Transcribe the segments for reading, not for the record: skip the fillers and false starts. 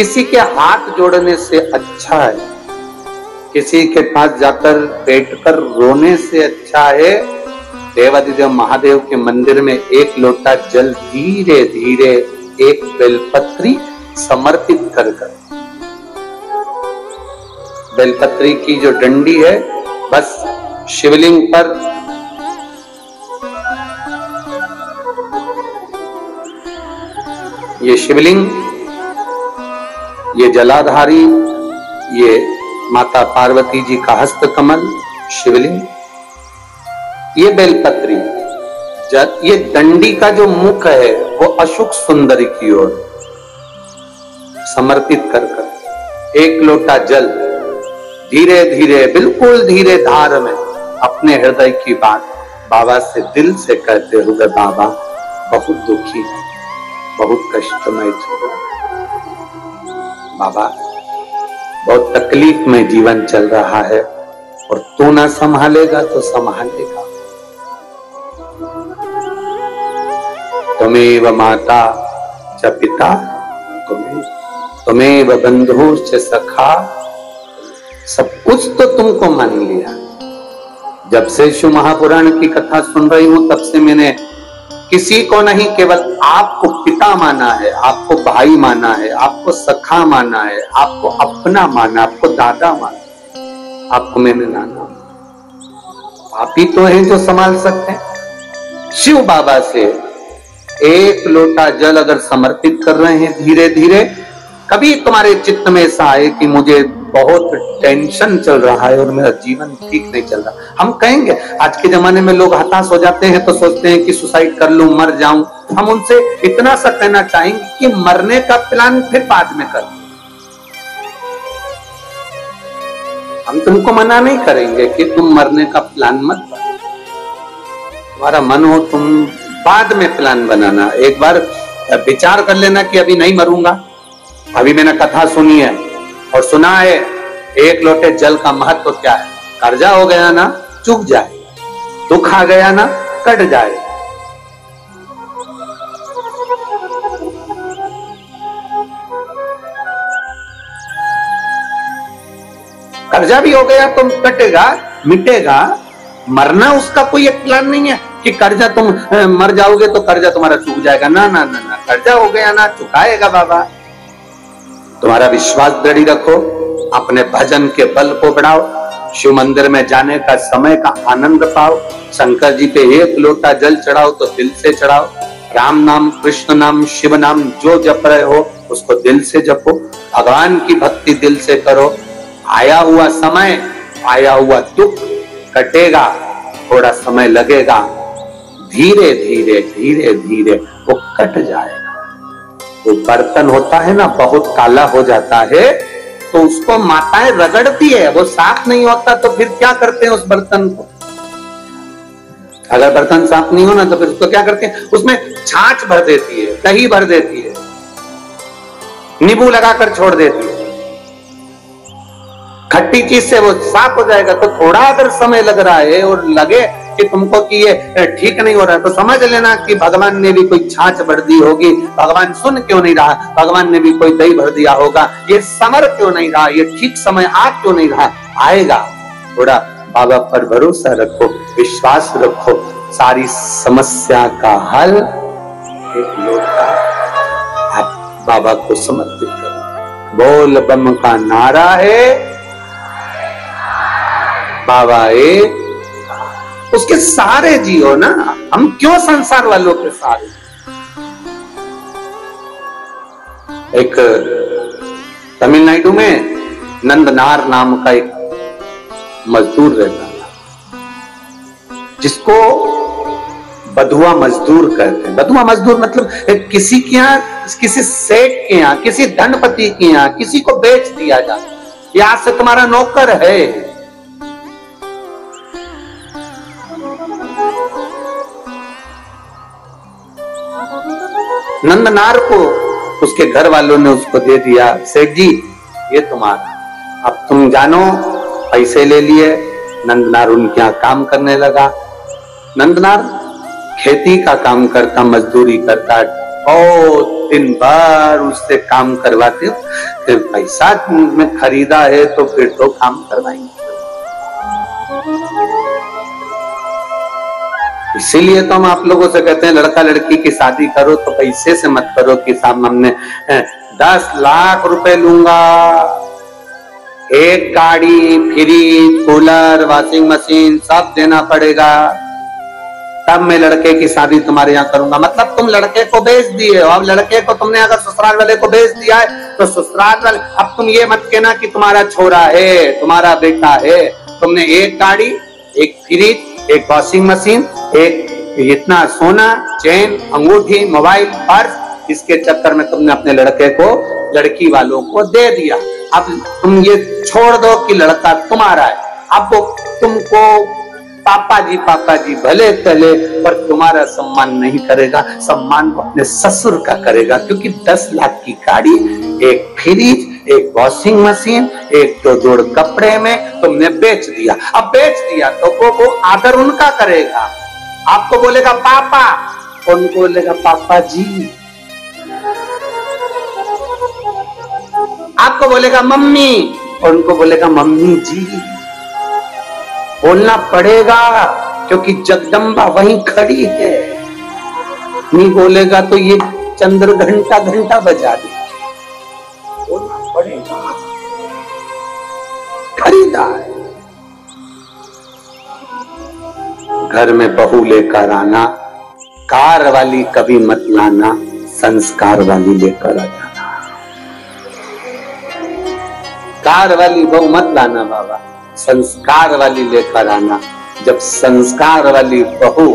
किसी के हाथ जोड़ने से अच्छा है, किसी के पास जाकर बैठकर रोने से अच्छा है देवादिदेव महादेव के मंदिर में एक लोटा जल धीरे धीरे एक बेलपत्री समर्पित कर बेलपत्री की जो डंडी है बस शिवलिंग पर ये शिवलिंग, ये जलाधारी, ये माता पार्वती जी का हस्त कमल शिवलिंग, ये बेलपत्री, ये दंडी का जो मुख है वो अशुक सुंदरी की ओर समर्पित कर एक लोटा जल धीरे धीरे बिल्कुल धीरे धार में अपने हृदय की बात बाबा से दिल से कहते हुए, बाबा बहुत दुखी, बहुत कष्टमय जीवन, बाबा बहुत तकलीफ में जीवन चल रहा है और तू ना संभालेगा तो संभालेगा। त्वमेव माता च पिता त्वमेव बंधु च सखा, सब कुछ तो तुमको मान लिया। जब से शिव महापुराण की कथा सुन रही हूं तब से मैंने किसी को नहीं केवल आपको पिता माना है, आपको भाई माना है, आपको सखा माना है, आपको अपना माना, आपको दादा माना, आपको मैंने नाना। आप ही तो हैं जो संभाल सकते हैं। शिव बाबा से एक लोटा जल अगर समर्पित कर रहे हैं धीरे धीरे, कभी तुम्हारे चित्त में ऐसा आए कि मुझे बहुत टेंशन चल रहा है और मेरा जीवन ठीक नहीं चल रहा, हम कहेंगे, आज के जमाने में लोग हताश हो जाते हैं तो सोचते हैं कि सुसाइड कर लूं, मर जाऊं। हम उनसे इतना सा कहना चाहेंगे कि मरने का प्लान फिर बाद में कर। हम तुमको मना नहीं करेंगे कि तुम मरने का प्लान मत करो, तुम्हारा मन हो तुम बाद में प्लान बनाना। एक बार विचार कर लेना कि अभी नहीं मरूंगा, अभी मैंने कथा सुनी है और सुना है एक लोटे जल का महत्व क्या है। कर्जा हो गया ना चुक जाए, दुख आ गया ना कट जाए। कर्जा भी हो गया तो कटेगा, मिटेगा। मरना उसका कोई एक प्लान नहीं है कि कर्जा तुम मर जाओगे तो कर्जा तुम्हारा चुक जाएगा। ना ना ना ना, कर्जा हो गया ना चुकाएगा बाबा। तुम्हारा विश्वास दृढ़ रखो, अपने भजन के बल को बढ़ाओ, शिव मंदिर में जाने का समय का आनंद पाओ, शंकर जी पे एक लोटा जल चढ़ाओ तो दिल से चढ़ाओ। राम नाम, कृष्ण नाम, शिव नाम जो जप रहे हो उसको दिल से जपो, भगवान की भक्ति दिल से करो। आया हुआ समय, आया हुआ दुख कटेगा, थोड़ा समय लगेगा, धीरे धीरे धीरे धीरे वो कट जाएगा। वो बर्तन होता है ना बहुत काला हो जाता है तो उसको माताएं रगड़ती है, वो साफ नहीं होता तो फिर क्या करते हैं उस बर्तन को। अगर बर्तन साफ नहीं हो ना तो फिर उसको क्या करते हैं, उसमें छाछ भर देती है, दही भर देती है, नींबू लगाकर छोड़ देती है, खट्टी चीज से वो साफ हो जाएगा। तो थोड़ा अगर समय लग रहा है और लगे कि तुमको कि ये ठीक नहीं हो रहा है तो समझ लेना कि भगवान ने भी कोई छाछ भर दी होगी। भगवान सुन क्यों नहीं रहा, भगवान ने भी कोई दही भर दिया होगा। ये समर क्यों नहीं रहा, ये ठीक समय आ क्यों नहीं रहा, आएगा। थोड़ा बाबा पर भरोसा रखो, विश्वास रखो, सारी समस्या का हल एक लोटा आप बाबा को समर्पित करो। बोल बम का नारा है, बाबा एक, उसके सहारे जियो ना। हम क्यों संसार वालों के सहारे। एक तमिलनाडु में नंदनार नाम का एक मजदूर रहता था जिसको बधुआ मजदूर कहते हैं। बधुआ मजदूर मतलब किसी के यहाँ, किसी सेठ के यहाँ, किसी धनपति के यहाँ किसी को बेच दिया जाता है, ये आज से तुम्हारा नौकर है। नंदनार को उसके घर वालों ने उसको दे दिया, सेठ जी ये तुम्हारा, अब तुम जानो। पैसे ले लिए, नंदनार उनके यहाँ काम करने लगा। नंदनार खेती का काम करता, मजदूरी करता, और दिन भर उससे काम करवाते हो, फिर पैसा में खरीदा है तो फिर तो काम करवाएंगे। इसीलिए तो हम आप लोगों से कहते हैं लड़का लड़की की शादी करो तो पैसे से मत करो कि साहब हमने 10 लाख रुपए लूंगा, एक गाड़ी, फ्रिज, कूलर, वॉशिंग मशीन सब देना पड़ेगा, तब मैं लड़के की शादी तुम्हारे यहाँ करूंगा। मतलब तुम लड़के को बेच दिए हो। अब लड़के को तुमने अगर ससुराल वाले को बेच दिया है तो ससुराल वाले, अब तुम ये मत कहना कि तुम्हारा छोरा है, तुम्हारा बेटा है। तुमने एक गाड़ी, एक फ्रिज, एक वॉशिंग मशीन, एक इतना सोना, चेन, अंगूठी, मोबाइल, पर्स, इसके चक्कर में तुमने अपने लड़के को लड़की वालों को दे दिया। अब तुम ये छोड़ दो कि लड़का तुम्हारा है। अब वो तुमको पापा जी भले चले पर तुम्हारा सम्मान नहीं करेगा, सम्मान को अपने ससुर का करेगा। क्योंकि 10 लाख की गाड़ी, एक फ्रिज, एक वॉशिंग मशीन, एक दो जोड़ कपड़े में तुमने बेच दिया। अब बेच दिया तो वो आदर उनका करेगा। आपको बोलेगा पापा, उनको बोलेगा पापा जी। आपको बोलेगा मम्मी, उनको बोलेगा मम्मी जी। बोलना पड़ेगा क्योंकि जगदम्बा वहीं खड़ी है। नहीं बोलेगा तो ये चंद्र घंटा बजा दे। बोलना पड़ेगा, खरीदा है। घर में बहू लेकर आना, कार वाली कभी मत लाना, संस्कार वाली लेकर आ जाना। कार वाली बहू मत लाना बाबा, संस्कार वाली लेकर आना। जब संस्कार वाली बहू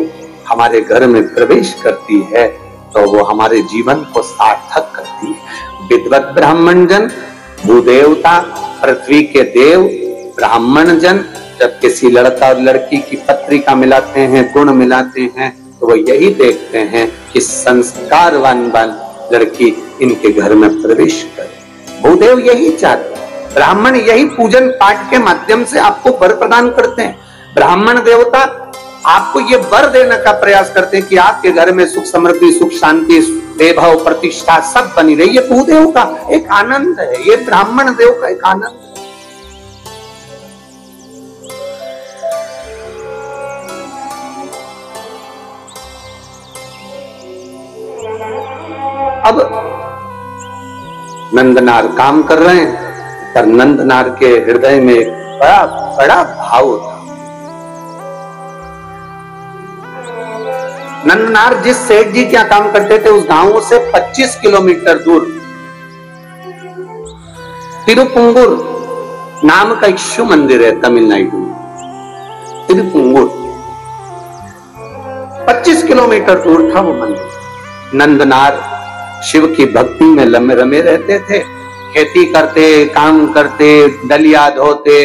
हमारे घर में प्रवेश करती है तो वो हमारे जीवन को सार्थक करती है। विद्वत ब्राह्मण जन, भूदेवता, पृथ्वी के देव, ब्राह्मण जन जब किसी लड़का और लड़की की पत्रिका मिलाते हैं, गुण मिलाते हैं, तो वो यही देखते हैं कि संस्कारवान लड़की इनके घर में प्रवेश करे। भूदेव यही चाहते हैं। ब्राह्मण यही पूजन पाठ के माध्यम से आपको वर प्रदान करते हैं। ब्राह्मण देवता आपको ये वर देने का प्रयास करते हैं कि आपके घर में सुख समृद्धि, सुख शांति, वैभव, प्रतिष्ठा सब बनी रही। ये भूदेव का एक आनंद है, ये ब्राह्मण देव का एक आनंद है। अब नंदनार काम कर रहे हैं पर नंदनार के हृदय में एक बड़ा भाव था। नंदनार जिस सेठ जी क्या काम करते थे उस गांव से 25 किलोमीटर दूर तिरुपुंगुर नाम का एक शिव मंदिर है तमिलनाडु में। तिरुपुंगुर 25 किलोमीटर दूर था वो मंदिर। नंदनार शिव की भक्ति में रमे रहते थे, खेती करते, काम करते, दलिया धोते।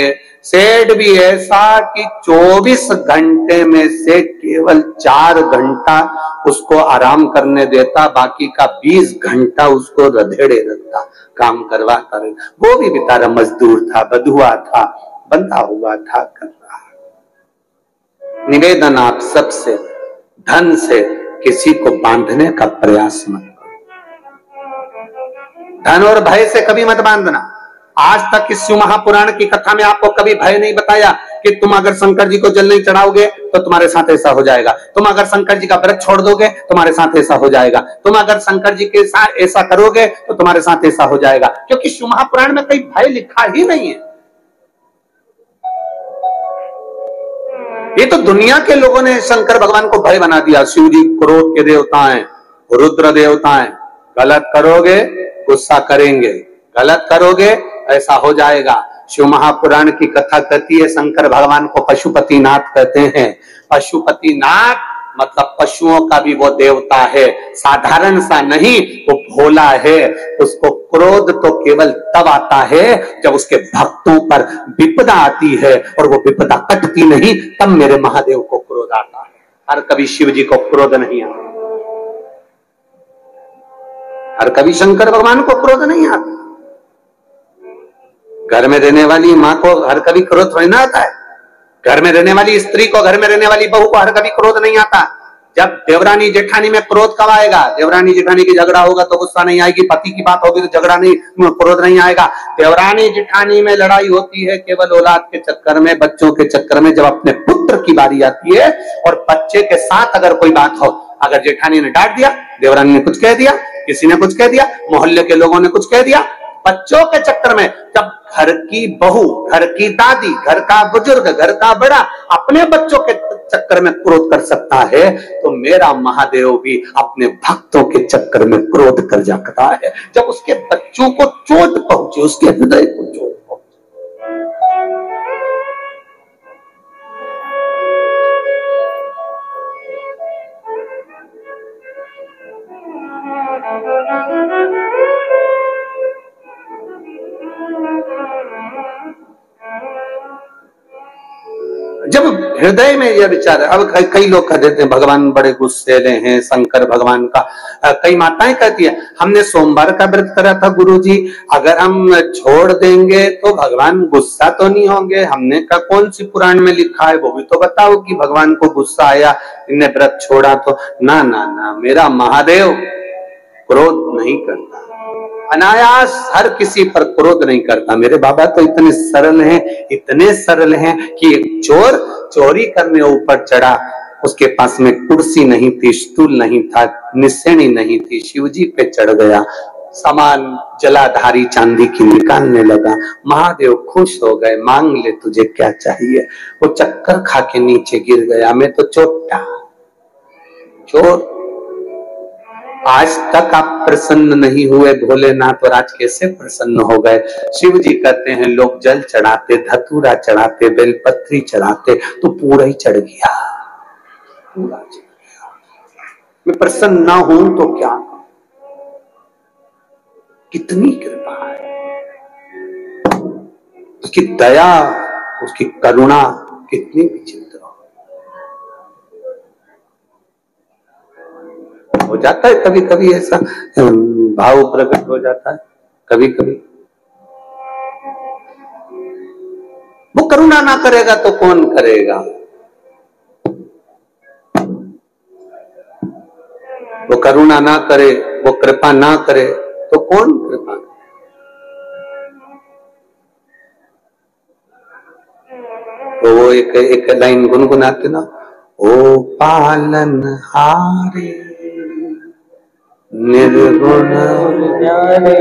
सेठ भी ऐसा कि 24 घंटे में से केवल 4 घंटा उसको आराम करने देता, बाकी का 20 घंटा उसको रधेड़े रखता, काम करवाता रहे। वो भी बेचारा मजदूर था, बधुआ था, बंधा हुआ था, कर रहा। निवेदन आप सबसे, धन से किसी को बांधने का प्रयास मत करो। धन और भय से कभी मत बांधना। आज तक इस शिव महापुराण की कथा में आपको कभी भय नहीं बताया कि तुम अगर शंकर जी को जल नहीं चढ़ाओगे तो तुम्हारे साथ ऐसा हो जाएगा, तुम अगर शंकर जी का व्रत छोड़ दोगे तुम्हारे साथ ऐसा हो जाएगा, तुम अगर शंकर जी के साथ ऐसा करोगे तो तुम्हारे साथ ऐसा हो जाएगा। क्योंकि शिव महापुराण में कोई भय लिखा ही नहीं है। ये तो दुनिया के लोगों ने शंकर भगवान को भय बना दिया। शिव जी क्रोध के देवता हैं, रुद्र देवता हैं, गलत करोगे गुस्सा करेंगे, गलत करोगे ऐसा हो जाएगा। शिव महापुराण की कथा कहती है शंकर भगवान को पशुपतिनाथ कहते हैं। पशुपतिनाथ मतलब पशुओं का भी वो देवता है, साधारण सा नहीं, वो भोला है। उसको क्रोध तो केवल तब आता है जब उसके भक्तों पर विपदा आती है, और वो विपदा कटती नहीं तब मेरे महादेव को क्रोध आता है। हर कभी शिव जी को क्रोध नहीं आता, हर कभी शंकर भगवान को क्रोध नहीं आता। घर में रहने वाली माँ को हर कभी क्रोध थोड़ी ना आता है। घर में रहने वाली स्त्री को, घर में रहने वाली बहू को हर कभी क्रोध नहीं आता। जब देवरानी जेठानी में क्रोध कब आएगा? देवरानी जेठानी की झगड़ा होगा तो गुस्सा नहीं आएगी, पति की बात होगी तो झगड़ा नहीं, क्रोध नहीं आएगा। देवरानी जेठानी में लड़ाई होती है केवल औलाद के चक्कर में, बच्चों के चक्कर में। जब अपने पुत्र की बारी आती है और बच्चे के साथ अगर कोई बात हो, अगर जेठानी ने डांट दिया, देवरानी ने कुछ कह दिया, किसी ने कुछ कह दिया, मोहल्ले के लोगों ने कुछ कह दिया, बच्चों के चक्कर में, जब घर की बहू, घर की दादी, घर का बुजुर्ग, घर का बड़ा अपने बच्चों के चक्कर में क्रोध कर सकता है, तो मेरा महादेव भी अपने भक्तों के चक्कर में क्रोध कर सकता है। जब उसके बच्चों को चोट पहुंचे, उसके हृदय को चोट पहुंचे। जब हृदय में यह विचार है, अब कई लोग कह देते हैं भगवान बड़े गुस्सेले हैं, शंकर भगवान का, कई माताएं कहती है हमने सोमवार का व्रत करा था गुरुजी, अगर हम छोड़ देंगे तो भगवान गुस्सा तो नहीं होंगे? हमने कहा कौन सी पुराण में लिखा है, वो भी तो बताओ कि भगवान को गुस्सा आया, इन्हें व्रत छोड़ा तो। ना ना ना, मेरा महादेव क्रोध नहीं करता, अनायास हर किसी पर क्रोध नहीं करता। मेरे बाबा तो इतने सरल हैं, इतने सरल हैं कि एक चोर चोरी करने ऊपर चढ़ा, उसके पास में कुर्सी नहीं थी, स्टूल नहीं था, निसेनी नहीं थी, शिवजी पे चढ़ गया, सामान जलाधारी चांदी की निकालने लगा। महादेव खुश हो गए, मांग ले तुझे क्या चाहिए। वो चक्कर खा के नीचे गिर गया, मैं तो चोटा चोर। आज तक आप प्रसन्न नहीं हुए भोलेनाथ, और आज कैसे प्रसन्न हो गए? शिव जी कहते हैं लोग जल चढ़ाते, धतूरा चढ़ाते, बेलपत्री चढ़ाते, तो पूरा ही चढ़ गया, पूरा चढ़ गया। मैं प्रसन्न ना हूं तो क्या? कितनी कृपा है उसकी, दया, उसकी करुणा कितनी विचित्र हो जाता है। कभी कभी ऐसा भाव प्रकट हो जाता है, कभी कभी। वो करुणा ना करेगा तो कौन करेगा? वो करुणा ना करे, वो कृपा ना करे तो कौन कृपा करे? तो वो एक लाइन गुनगुनाते ना, ओ पालन हारे निर्गुण ज्ञानी,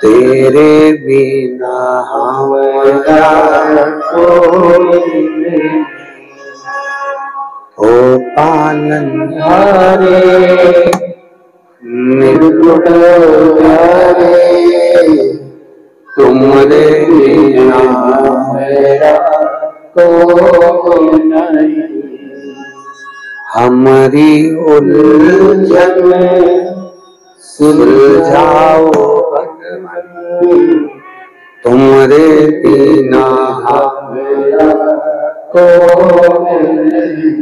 तेरे बिना हमारा कोई नहीं। ओ पालन हारे निर्गुण ज्ञानी, तुमरे बिना मेरा कोई नहीं। हमारी उलझन सुलझाओ भगवान, तुमरे बिना हमारा कोई नहीं।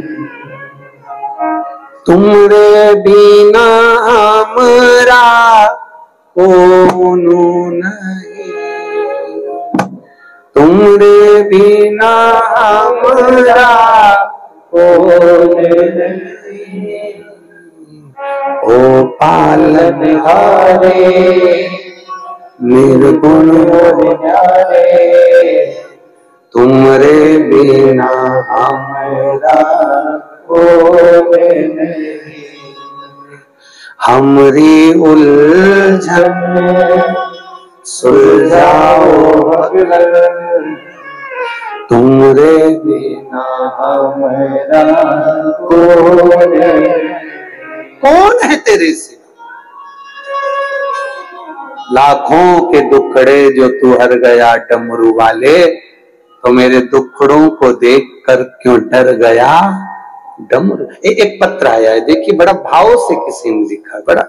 तुमरे बिना हमारा कौन नहीं, तुमरे बिना हमारा ओ पालनहारे निर्गुण ज्ञाने, तुमरे बिना हमारा कोई नहीं। हमरी उलझन सुलझाओ भगवान, तुमरे बिना हमारा कौन है तेरे से? लाखों के दुखड़े जो तू हर गया डमरू वाले, तो मेरे दुखड़ों को देखकर क्यों डर गया डमरू। एक पत्र आया है, देखिए बड़ा भाव से किसी ने लिखा, बड़ा